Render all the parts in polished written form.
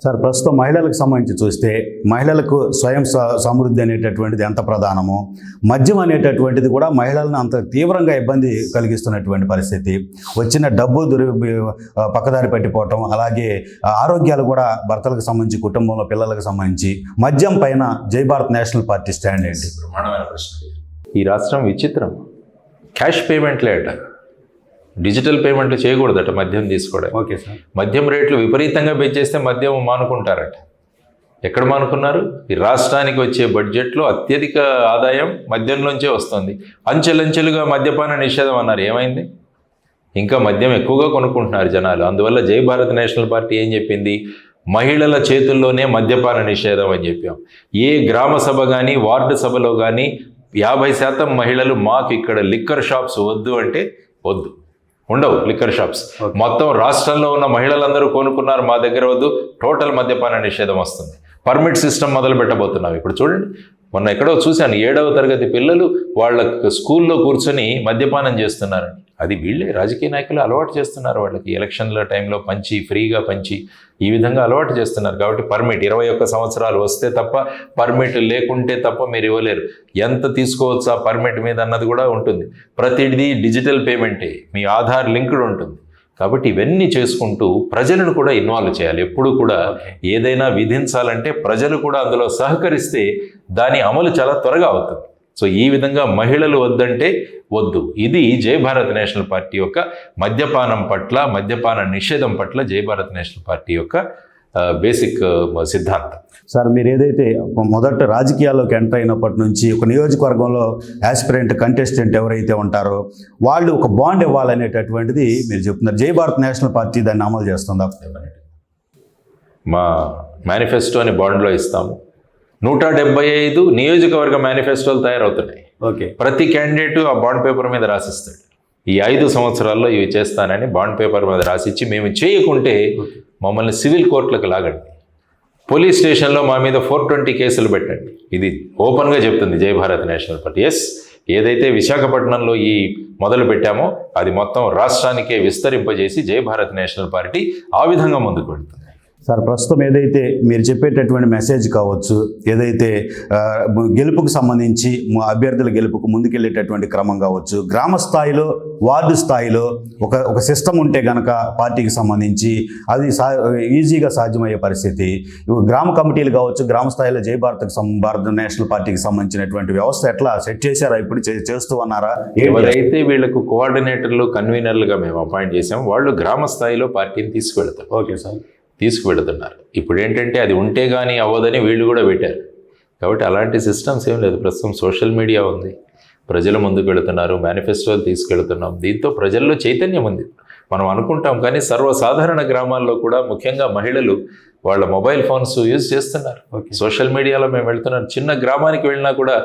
Sir, ప్రస్తుతం మహిళలకు సంబంధించి చూస్తే మహిళలకు స్వయం సమృద్ధి అనేటటువంటిది ఎంత ప్రధానమో, మద్యం అనేటటువంటిది కూడా మహిళలను అంత తీవ్రంగా ఇబ్బంది కలిగిస్తున్నటువంటి పరిస్థితి. వచ్చిన డబ్బు పక్కదారి పట్టిపోవటం, అలాగే ఆరోగ్యాలు కూడా భర్తలకు సంబంధించి, కుటుంబంలో పిల్లలకు సంబంధించి మద్యం పైన జై భారత్ నేషనల్ పార్టీ స్టాండ్ ఏంటి? బ్రహ్మాండమైన ప్రశ్న. ఈ రాష్ట్రం విచిత్రం. క్యాష్ పేమెంట్లే అట, డిజిటల్ పేమెంట్లు చేయకూడదట మద్యం తీసుకోవడం. Okay sir. మద్యం రేట్లు విపరీతంగా పెంచేస్తే మద్యం మానుకుంటారట. ఎక్కడ మానుకున్నారు? ఈ రాష్ట్రానికి వచ్చే బడ్జెట్లో అత్యధిక ఆదాయం మద్యంలోంచే వస్తుంది. అంచెలంచెలుగా మద్యపాన నిషేధం అన్నారు, ఏమైంది? ఇంకా మద్యం ఎక్కువగా కొనుక్కుంటున్నారు జనాలు. అందువల్ల జై భారత్ నేషనల్ పార్టీ ఏం చెప్పింది? మహిళల చేతుల్లోనే మద్యపాన నిషేధం అని చెప్పాం. ఏ గ్రామ సభ కానీ వార్డు సభలో కానీ 50% మహిళలు మాకు ఇక్కడ లిక్కర్ షాప్స్ వద్దు అంటే వద్దు, ఉండవు లిక్కర్ షాప్స్. మొత్తం రాష్ట్రంలో ఉన్న మహిళలందరూ కొనుక్కున్నారు, మా దగ్గర వద్దు, టోటల్ మద్యపాన నిషేధం వస్తుంది. పర్మిట్ సిస్టమ్ మొదలు పెట్టబోతున్నాం. ఇప్పుడు చూడండి, మొన్న ఎక్కడో చూశాను, 7వ తరగతి పిల్లలు వాళ్ళ స్కూల్లో కూర్చొని మద్యపానం చేస్తున్నారని. అది వీళ్ళే రాజకీయ నాయకులు అలవాటు చేస్తున్నారు వాళ్ళకి. ఎలక్షన్ల టైంలో పంచి, ఫ్రీగా పంచి, ఈ విధంగా అలవాటు చేస్తున్నారు. కాబట్టి పర్మిట్ 21 సంవత్సరాలు వస్తే తప్ప, పర్మిట్ లేకుంటే తప్ప మీరు ఇవ్వలేరు. ఎంత తీసుకోవచ్చు ఆ పర్మిట్ మీద అన్నది కూడా ఉంటుంది. ప్రతిదీ డిజిటల్ పేమెంటే, మీ ఆధార్ లింక్డ్ ఉంటుంది. కాబట్టి ఇవన్నీ చేసుకుంటూ ప్రజలను కూడా ఇన్వాల్వ్ చేయాలి. ఎప్పుడు కూడా ఏదైనా విధించాలంటే ప్రజలు కూడా అందులో సహకరిస్తే దాని అమలు చాలా త్వరగా అవుతుంది. సో ఈ విధంగా మహిళలు వద్దంటే వద్దు. ఇది జై భారత్ నేషనల్ పార్టీ యొక్క మద్యపానం పట్ల, మద్యపాన నిషేధం పట్ల జై భారత్ నేషనల్ పార్టీ యొక్క బేసిక్ సిద్ధాంతం. సార్, మీరు ఏదైతే మొదట రాజకీయాల్లోకి ఎంటర్ అయినప్పటి నుంచి ఒక నియోజకవర్గంలో యాస్పిరెంట్ కంటెస్టెంట్ ఎవరైతే ఉంటారో వాళ్ళు ఒక బాండ్ ఇవ్వాలనేటటువంటిది మీరు చెప్తున్నారు. జై భారత్ నేషనల్ పార్టీ దాన్ని అమలు చేస్తుందా? మా మేనిఫెస్టోని బాండ్లో ఇస్తాము. 175 నియోజకవర్గ మేనిఫెస్టోలు తయారవుతున్నాయి. ఓకే. ప్రతి క్యాండిడేటు ఆ బాండ్ పేపర్ మీద రాసిస్తాడు, ఈ 5 సంవత్సరాల్లో ఇవి చేస్తానని బాండ్ పేపర్ మీద రాసిచ్చి, మేము చేయకుంటే మమ్మల్ని సివిల్ కోర్టులకు లాగండి, పోలీస్ స్టేషన్లో మా మీద 420 కేసులు పెట్టండి. ఇది ఓపెన్గా చెప్తుంది జై భారత్ నేషనల్ పార్టీ. ఎస్, ఏదైతే విశాఖపట్నంలో ఈ మొదలు పెట్టామో అది మొత్తం రాష్ట్రానికే విస్తరింపజేసి జై భారత్ నేషనల్ పార్టీ ఆ విధంగా ముందుకు వెళ్తుంది. సార్, ప్రస్తుతం ఏదైతే మీరు చెప్పేటటువంటి మెసేజ్ కావచ్చు, ఏదైతే గెలుపుకు సంబంధించి అభ్యర్థుల గెలుపుకు ముందుకెళ్ళేటటువంటి క్రమం కావచ్చు, గ్రామ స్థాయిలో, వార్డు స్థాయిలో ఒక సిస్టమ్ ఉంటే కనుక పార్టీకి సంబంధించి అది ఈజీగా సాధ్యమయ్యే పరిస్థితి. గ్రామ కమిటీలు కావచ్చు, గ్రామ స్థాయిలో జై భారత్ నేషనల్ పార్టీకి సంబంధించినటువంటి వ్యవస్థ ఎట్లా సెట్ చేశారా? ఇప్పుడు చేస్తూ ఉన్నారా? ఎవరైతే వీళ్ళకు కోఆర్డినేటర్లు, కన్వీనర్లుగా మేము అపాయింట్ చేసాం, వాళ్ళు గ్రామ స్థాయిలో పార్టీని తీసుకువెళ్తారు. Okay sir. తీసుకువెళుతున్నారు. ఇప్పుడు ఏంటంటే అది ఉంటే కానీ అవ్వదని వీళ్ళు కూడా పెట్టారు. కాబట్టి అలాంటి సిస్టమ్స్ ఏం లేదు. ప్రస్తుతం సోషల్ మీడియా ఉంది, ప్రజల ముందుకు వెళుతున్నారు, మేనిఫెస్టోలు తీసుకెళ్తున్నాం. దీంతో ప్రజల్లో చైతన్యం ఉంది. మనం అనుకుంటాం కానీ సర్వసాధారణ గ్రామాల్లో కూడా ముఖ్యంగా మహిళలు వాళ్ళ మొబైల్ ఫోన్స్ యూజ్ చేస్తున్నారు. సోషల్ మీడియాలో మేము వెళ్తున్నాం, చిన్న గ్రామానికి వెళ్ళినా కూడా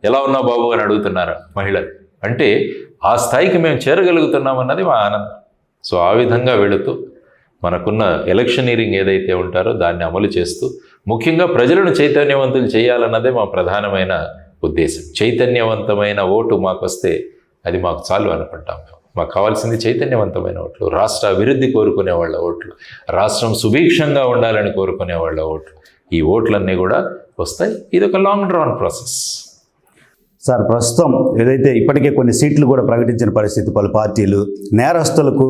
ఎలా ఉన్నా బాబు అని అడుగుతున్నారు మహిళలు. అంటే ఆ స్థాయికి మేము చేరగలుగుతున్నాం అన్నది మా ఆనందం. సో ఆ విధంగా వెళుతూ మనకున్న ఎలక్షనీరింగ్ ఏదైతే ఉంటారో దాన్ని అమలు చేస్తూ ముఖ్యంగా ప్రజలను చైతన్యవంతులు చేయాలన్నదే మా ప్రధానమైన ఉద్దేశం. చైతన్యవంతమైన ఓటు మాకు వస్తే అది మాకు చాలు అనుకుంటాం. మాకు కావాల్సింది చైతన్యవంతమైన ఓట్లు, రాష్ట్ర అభివృద్ధి కోరుకునే వాళ్ళ ఓట్లు, రాష్ట్రం సుభిక్షంగా ఉండాలని కోరుకునే వాళ్ళ ఓట్లు. ఈ ఓట్లన్నీ కూడా వస్తాయి. ఇది ఒక లాంగ్ డ్రాన్ ప్రాసెస్. సార్, ప్రస్తుతం ఏదైతే ఇప్పటికే కొన్ని సీట్లు కూడా ప్రకటించిన పరిస్థితి, పలు పార్టీలు నేరస్తులకు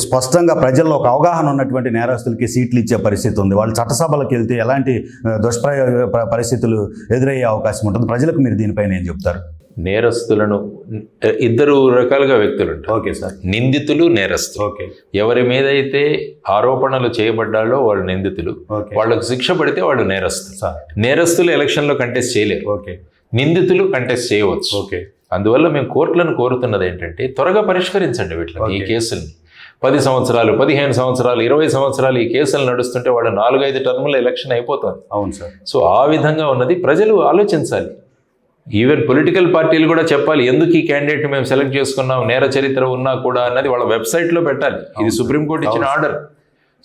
స్పష్టంగా ప్రజల్లో ఒక అవగాహన ఉన్నటువంటి నేరస్తులకి సీట్లు ఇచ్చే పరిస్థితి ఉంది. వాళ్ళు చట్టసభలకు వెళ్తే ఎలాంటి పరిస్థితులు ఎదురయ్యే అవకాశం ఉంటుంది? ప్రజలకు మీరు దీనిపైన ఏం చెప్తారు? నేరస్తులను 2 రకాలుగా వ్యక్తులు ఉంటారు. Okay sir. నిందితులు, నేరస్తులు. ఓకే. ఎవరి మీద అయితే ఆరోపణలు చేయబడ్డాలో వాళ్ళు నిందితులు, వాళ్ళకు శిక్ష పడితే వాళ్ళు నేరస్తులు. నేరస్తులు ఎలక్షన్లో కంటెస్ట్ చేయలేరు. ఓకే. నిందితులు కంటెస్ట్ చేయవచ్చు. ఓకే. అందువల్ల మేము కోర్టులను కోరుతున్నది ఏంటంటే త్వరగా పరిష్కరించండి వీటిని, ఈ కేసుల్ని. 10 సంవత్సరాలు, 15 సంవత్సరాలు, 20 సంవత్సరాలు ఈ కేసులు నడుస్తుంటే వాళ్ళు 4-5 టర్ముల ఎలక్షన్ అయిపోతుంది. అవును సార్. సో ఆ విధంగా ఉన్నది, ప్రజలు ఆలోచించాలి. ఈవెన్ పొలిటికల్ పార్టీలు కూడా చెప్పాలి, ఎందుకు ఈ క్యాండిడేట్ మేము సెలెక్ట్ చేసుకున్నాం, నేర చరిత్ర ఉన్నా కూడా అన్నది వాళ్ళ వెబ్సైట్లో పెట్టాలి. ఇది సుప్రీంకోర్టు ఇచ్చిన ఆర్డర్.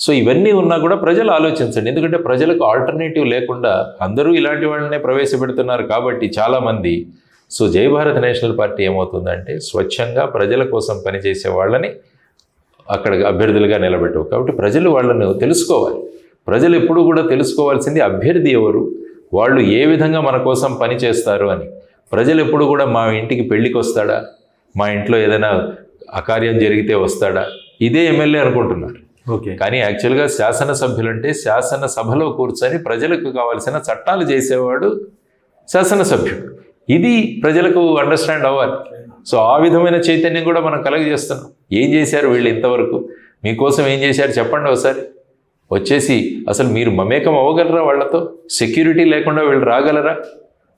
సో ఇవన్నీ ఉన్నా కూడా ప్రజలు ఆలోచించండి. ఎందుకంటే ప్రజలకు ఆల్టర్నేటివ్ లేకుండా అందరూ ఇలాంటి వాళ్ళనే ప్రవేశపెడుతున్నారు కాబట్టి చాలామంది. సో జై భారత్ నేషనల్ పార్టీ ఏమవుతుందంటే స్వచ్ఛంగా ప్రజల కోసం పనిచేసే వాళ్ళని అక్కడ అభ్యర్థులుగా నిలబెట్టవు. కాబట్టి ప్రజలు వాళ్ళను తెలుసుకోవాలి. ప్రజలు ఎప్పుడూ కూడా తెలుసుకోవాల్సింది అభ్యర్థి ఎవరు, వాళ్ళు ఏ విధంగా మన కోసం పని చేస్తారు అని. ప్రజలు ఎప్పుడు కూడా మా ఇంటికి పెళ్ళికి వస్తాడా, మా ఇంట్లో ఏదైనా అకార్యం జరిగితే వస్తాడా, ఇదే ఎమ్మెల్యే అనుకుంటున్నారు. ఓకే. కానీ యాక్చువల్గా శాసనసభ్యులంటే శాసనసభలో కూర్చొని ప్రజలకు కావాల్సిన చట్టాలు చేసేవాడు శాసనసభ్యుడు. ఇది ప్రజలకు అండర్స్టాండ్ అవ్వాలి. సో ఆ విధమైన చైతన్యం కూడా మనం కలగజేస్తున్నాం. ఏం చేశారు వీళ్ళు ఇంతవరకు, మీకోసం ఏం చేశారు చెప్పండి ఒకసారి. వచ్చేసి అసలు మీరు మమేకం అవ్వగలరా వాళ్ళతో? సెక్యూరిటీ లేకుండా వీళ్ళు రాగలరా?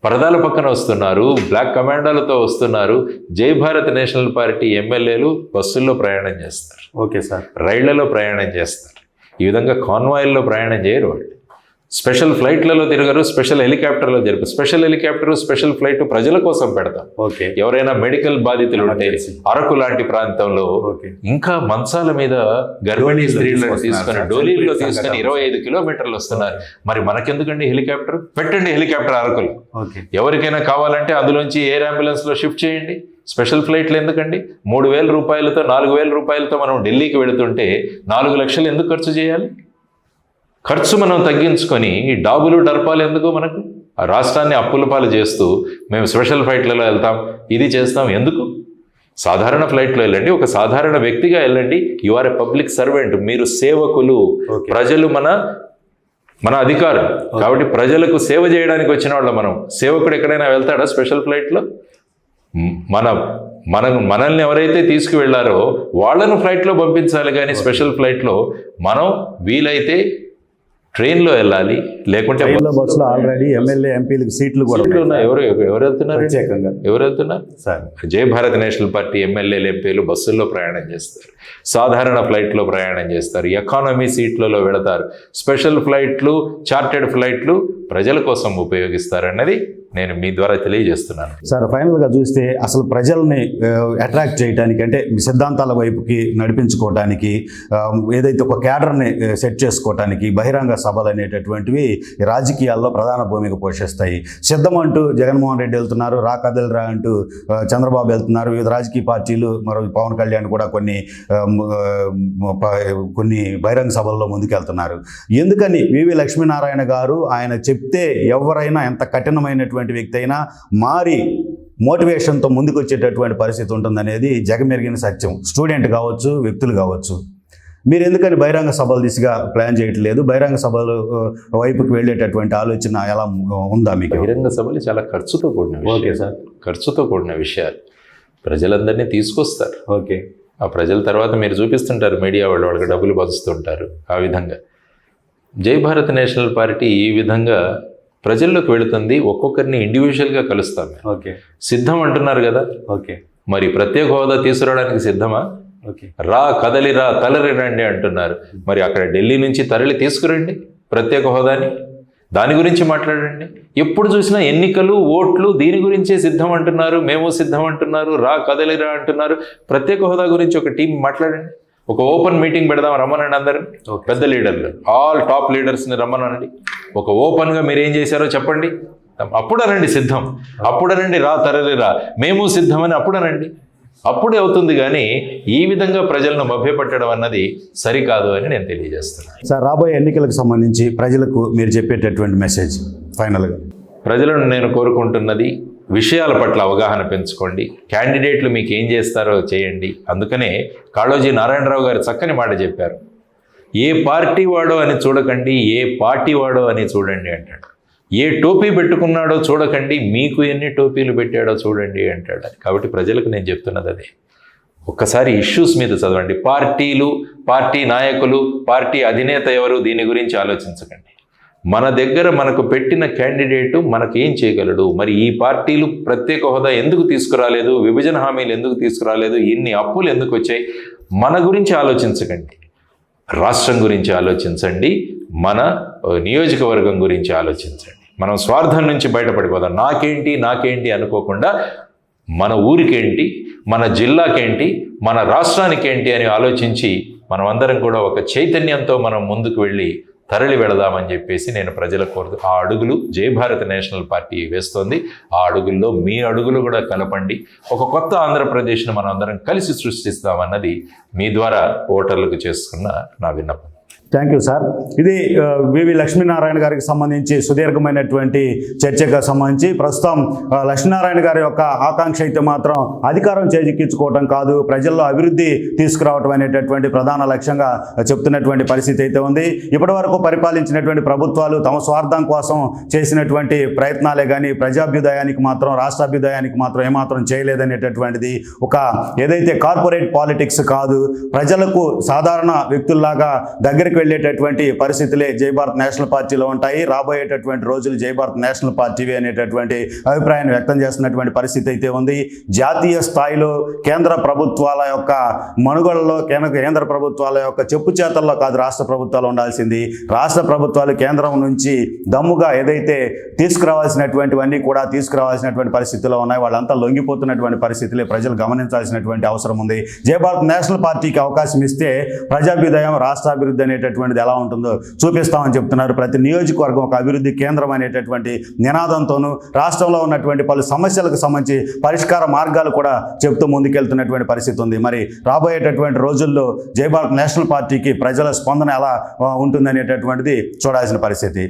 పరదాల పక్కన వస్తున్నారు, బ్లాక్ కమాండోలతో వస్తున్నారు. జై భారత్ నేషనల్ పార్టీ ఎమ్మెల్యేలు బస్సుల్లో ప్రయాణం చేస్తారు, ఓకే సార్, రైళ్లలో ప్రయాణం చేస్తారు. ఈ విధంగా కాన్వాయిల్లో ప్రయాణం చేయరు వాళ్ళు. స్పెషల్ ఫ్లైట్లలో తిరగరు, స్పెషల్ హెలికాప్టర్లో జరుపు. స్పెషల్ హెలికాప్టర్, స్పెషల్ ఫ్లైట్ ప్రజల కోసం పెడతాం. ఓకే. ఎవరైనా మెడికల్ బాధితులు ఉంటే అరకు లాంటి ప్రాంతంలో ఇంకా మంచాల మీద గర్భిణీ స్త్రీలను తీసుకొని డోలీల్లో తీసుకొని 25 కిలోమీటర్లు వస్తున్నారు. మరి మనకెందుకండి హెలికాప్టర్? పెట్టండి హెలికాప్టర్ అరకులు. ఎవరికైనా కావాలంటే అందులోంచి ఎయిర్ అంబులెన్స్ లో షిఫ్ట్ చేయండి. స్పెషల్ ఫ్లైట్లు ఎందుకండి? 3,000 రూపాయలతో 4,000 రూపాయలతో మనం ఢిల్లీకి వెళుతుంటే 4 లక్షలు ఎందుకు ఖర్చు చేయాలి? ఖర్చు మనం తగ్గించుకొని ఈ డాబులు డర్పాలు ఎందుకు మనకు? ఆ రాష్ట్రాన్ని అప్పుల పాలు చేస్తూ మేము స్పెషల్ ఫ్లైట్లలో వెళ్తాం, ఇది చేస్తాం ఎందుకు? సాధారణ ఫ్లైట్లో వెళ్ళండి, ఒక సాధారణ వ్యక్తిగా వెళ్ళండి. You are a public servant, మీరు సేవకులు. ప్రజలు మన అధికారులు కాబట్టి ప్రజలకు సేవ చేయడానికి వచ్చిన వాళ్ళం మనం. సేవకుడు ఎక్కడైనా వెళ్తాడా స్పెషల్ ఫ్లైట్లో? మనల్ని ఎవరైతే తీసుకువెళ్లారో వాళ్ళను ఫ్లైట్లో పంపించాలి, కానీ స్పెషల్ ఫ్లైట్లో మనం వీలైతే ట్రైన్లో వెళ్ళాలి. లేకుంటే బస్సులో ఆల్రెడీ ఎమ్మెల్యే ఎంపీలకు సీట్లు కూడా ఉన్నాయి. ఎవరు వెళ్తున్నారు? ఎవరు వెళ్తున్నారు? జై భారత్ నేషనల్ పార్టీ ఎమ్మెల్యేలు ఎంపీలు బస్సుల్లో ప్రయాణం చేస్తారు, సాధారణ ఫ్లైట్లో ప్రయాణం చేస్తారు, ఎకానమీ సీట్లలో వెళతారు. స్పెషల్ ఫ్లైట్లు, చార్టెడ్ ఫ్లైట్లు ప్రజల కోసం ఉపయోగిస్తారన్నది నేను మీ ద్వారా తెలియజేస్తున్నాను. సార్, ఫైనల్గా చూస్తే అసలు ప్రజల్ని అట్రాక్ట్ చేయడానికి, అంటే సిద్ధాంతాల వైపుకి నడిపించుకోవడానికి, ఏదైతే ఒక క్యాడర్ని సెట్ చేసుకోవడానికి బహిరంగ సభలు అనేటటువంటివి రాజకీయాల్లో ప్రధాన భూమిక పోషిస్తాయి. సిద్ధం అంటూ జగన్మోహన్ రెడ్డి వెళ్తున్నారు, రా కదలిరా అంటూ చంద్రబాబు వెళ్తున్నారు. వివిధ రాజకీయ పార్టీలు, మరో పవన్ కళ్యాణ్ కూడా కొన్ని బహిరంగ సభల్లో ముందుకెళ్తున్నారు. ఎందుకని వివి లక్ష్మీనారాయణ గారు ఆయన చెప్తే ఎవరైనా ఎంత కఠినమైనటువంటి వ్యక్తి అయినా మారి మోటివేషన్తో ముందుకు వచ్చేటటువంటి పరిస్థితి ఉంటుందనేది జగమెరిగిన సత్యం. స్టూడెంట్ కావచ్చు, వ్యక్తులు కావచ్చు. మీరు ఎందుకని బహిరంగ సభలు దిశగా ప్లాన్ చేయట్లేదు? బహిరంగ సభలు వైపుకి వెళ్ళేటటువంటి ఆలోచన ఎలా ఉందా మీకు? బహిరంగ సభలు చాలా ఖర్చుతో కూడిన విషయం. Okay sir. ఖర్చుతో కూడిన విషయాలు. ప్రజలందరినీ తీసుకొస్తారు. ఓకే. ఆ ప్రజల తర్వాత మీరు చూపిస్తుంటారు, మీడియా వాళ్ళకి డబ్బులు పంచుతుంటారు. ఆ విధంగా జై భారత్ నేషనల్ పార్టీ ఈ విధంగా ప్రజల్లోకి వెళుతుంది. ఒక్కొక్కరిని ఇండివిజువల్గా కలుస్తాం. ఓకే. సిద్ధం అంటున్నారు కదా. ఓకే. మరి ప్రత్యేక హోదా తీసుకురావడానికి సిద్ధమా? ఓకే. రా కదలిరా తరలి రండి అంటున్నారు. మరి అక్కడ ఢిల్లీ నుంచి తరలి తీసుకురండి ప్రత్యేక హోదాని, దాని గురించి మాట్లాడండి. ఎప్పుడు చూసినా ఎన్నికలు, ఓట్లు, దీని గురించే సిద్ధం అంటున్నారు, మేము సిద్ధం అంటున్నారు, రా కదలిరా అంటున్నారు. ప్రత్యేక హోదా గురించి ఒక టీం మాట్లాడండి. ఒక ఓపెన్ మీటింగ్ పెడదాం, రమ్మనండి అందరిని. పెద్ద లీడర్లు, ఆల్ టాప్ లీడర్స్ని రమ్మనండి. ఒక ఓపెన్గా మీరు ఏం చేశారో చెప్పండి. అప్పుడనండి సిద్ధం, అప్పుడనండి రా తరలిరా, మేము సిద్ధమని అప్పుడనండి. అప్పుడే అవుతుంది. కానీ ఈ విధంగా ప్రజలను మభ్యపెట్టడం అన్నది సరికాదు అని నేను తెలియజేస్తున్నాను. సార్, రాబోయే ఎన్నికలకు సంబంధించి ప్రజలకు మీరు చెప్పేటటువంటి మెసేజ్ ఫైనల్గా? ప్రజలను నేను కోరుకుంటున్నది, విషయాల పట్ల అవగాహన పెంచుకోండి. క్యాండిడేట్లు మీకు ఏం చేస్తారో చేయండి. అందుకనే కాళోజీ నారాయణరావు గారు చక్కని మాట చెప్పారు, ఏ పార్టీ వాడో అని చూడకండి, ఏ పార్టీ వాడో అని చూడండి అంటాడు. ఏ టోపీ పెట్టుకున్నాడో చూడకండి, మీకు ఎన్ని టోపీలు పెట్టాడో చూడండి అంటాడు. కాబట్టి ప్రజలకు నేను చెప్తున్నది అదే. ఒక్కసారి ఇష్యూస్ మీద చదవండి. పార్టీలు, పార్టీ నాయకులు, పార్టీ అధినేత ఎవరు, దీని గురించి ఆలోచించకండి. మన దగ్గర మనకు పెట్టిన క్యాండిడేటు మనకు ఏం చేయగలడు, మరి ఈ పార్టీలు ప్రత్యేక హోదా ఎందుకు తీసుకురాలేదు, విభజన హామీలు ఎందుకు తీసుకురాలేదు, ఇన్ని అప్పులు ఎందుకు వచ్చాయి, మన గురించి ఆలోచించకండి. రాష్ట్రం గురించి ఆలోచించండి, మన నియోజకవర్గం గురించి ఆలోచించండి. మనం స్వార్థం నుంచి బయటపడిపోదాం. నాకేంటి అనుకోకుండా మన ఊరికేంటి, మన జిల్లాకేంటి, మన రాష్ట్రానికేంటి అని ఆలోచించి మనమందరం కూడా ఒక చైతన్యంతో మనం ముందుకు వెళ్ళి తరలి వెళదామని చెప్పేసి నేను ప్రజల ఆ అడుగులు జై భారత్ నేషనల్ పార్టీ వేస్తోంది. ఆ అడుగుల్లో మీ అడుగులు కూడా కలపండి. ఒక కొత్త ఆంధ్రప్రదేశ్ను మనం అందరం కలిసి సృష్టిస్తామన్నది మీ ద్వారా ఓటర్లకు చేసుకున్న నా విన్నపం. Thank you sir. ఇది వివి లక్ష్మీనారాయణ గారికి సంబంధించి సుదీర్ఘమైనటువంటి చర్చకు సంబంధించి ప్రస్తుతం లక్ష్మీనారాయణ గారి యొక్క ఆకాంక్ష అయితే మాత్రం అధికారం చేజిక్కించుకోవటం కాదు, ప్రజల్లో అభివృద్ధి తీసుకురావటం అనేటటువంటి ప్రధాన లక్ష్యంగా చెప్తున్నటువంటి పరిస్థితి అయితే ఉంది. ఇప్పటి వరకు పరిపాలించినటువంటి ప్రభుత్వాలు తమ స్వార్థం కోసం చేసినటువంటి ప్రయత్నాలే కానీ ప్రజాభ్యుదయానికి మాత్రం, రాష్ట్రాభ్యుదయానికి మాత్రం ఏమాత్రం చేయలేదనేటటువంటిది ఒక ఏదైతే కార్పొరేట్ పాలిటిక్స్ కాదు, ప్రజలకు సాధారణ వ్యక్తుల్లాగా దగ్గరికి వెళ్ళేటటువంటి పరిస్థితులే జై భారత్ నేషనల్ పార్టీలో ఉంటాయి. రాబోయేటటువంటి రోజులు జై భారత్ నేషనల్ పార్టీవే అనేటటువంటి అభిప్రాయాన్ని వ్యక్తం చేస్తున్నటువంటి పరిస్థితి అయితే ఉంది. జాతీయ స్థాయిలో కేంద్ర ప్రభుత్వాల యొక్క మనుగడలో, కేంద్ర ప్రభుత్వాల యొక్క చెప్పు చేతల్లో కాదు రాష్ట్ర ప్రభుత్వాలు ఉండాల్సింది. రాష్ట్ర ప్రభుత్వాలు కేంద్రం నుంచి దమ్ముగా ఏదైతే తీసుకురావాల్సినటువంటివన్నీ కూడా తీసుకురావాల్సినటువంటి పరిస్థితుల్లో ఉన్నాయి. వాళ్ళంతా లొంగిపోతున్నటువంటి పరిస్థితులే ప్రజలు గమనించాల్సినటువంటి అవసరం ఉంది. జై భారత్ నేషనల్ పార్టీకి అవకాశం ఇస్తే ప్రజాభ్యుదయం, రాష్ట్రాభివృద్ధి అనేటటువంటిది ఎలా ఉంటుందో చూపిస్తామని చెప్తున్నారు. ప్రతి నియోజకవర్గం ఒక అభివృద్ధి కేంద్రం అనేటటువంటి నినాదంతోనూ రాష్ట్రంలో ఉన్నటువంటి పలు సమస్యలకు సంబంధించి పరిష్కార మార్గాలు కూడా చెప్తూ ముందుకెళ్తున్నటువంటి పరిస్థితి ఉంది. మరి రాబోయేటటువంటి రోజుల్లో జై భారత్ నేషనల్ పార్టీకి ప్రజల స్పందన ఎలా ఉంటుందనేటటువంటిది చూడాల్సిన పరిస్థితి.